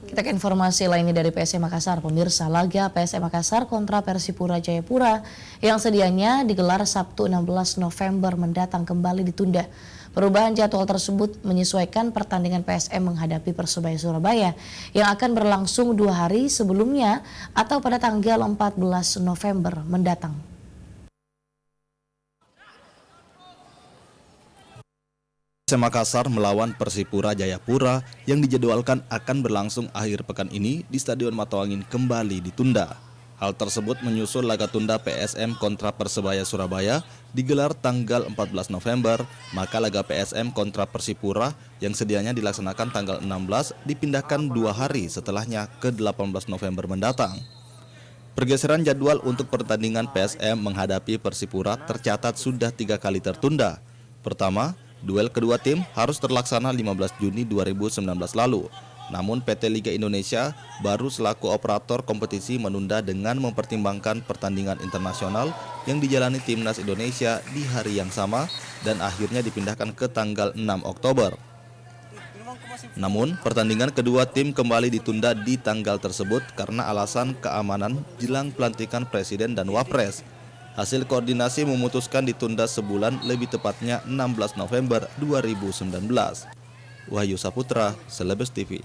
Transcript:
Kita ke informasi lainnya dari PSM Makassar. Pemirsa, laga PSM Makassar kontra Persipura Jayapura yang sedianya digelar Sabtu 16 November mendatang kembali ditunda. Perubahan jadwal tersebut menyesuaikan pertandingan PSM menghadapi Persebaya Surabaya yang akan berlangsung 2 hari sebelumnya atau pada tanggal 14 November mendatang. PSM Makassar melawan Persipura Jayapura yang dijadwalkan akan berlangsung akhir pekan ini di Stadion Matoangin kembali ditunda. Hal tersebut menyusul laga tunda PSM kontra Persebaya Surabaya digelar tanggal 14 November, maka laga PSM kontra Persipura yang sedianya dilaksanakan tanggal 16 dipindahkan 2 hari setelahnya ke 18 November mendatang. Pergeseran jadwal untuk pertandingan PSM menghadapi Persipura tercatat sudah 3 kali tertunda. Pertama, duel kedua tim harus terlaksana 15 Juni 2019 lalu. Namun PT Liga Indonesia baru selaku operator kompetisi menunda dengan mempertimbangkan pertandingan internasional yang dijalani Timnas Indonesia di hari yang sama dan akhirnya dipindahkan ke tanggal 6 Oktober. Namun, pertandingan kedua tim kembali ditunda di tanggal tersebut karena alasan keamanan jelang pelantikan Presiden dan Wapres. Hasil koordinasi memutuskan ditunda sebulan, lebih tepatnya 16 November 2019. Wahyu Saputra, Selebes TV.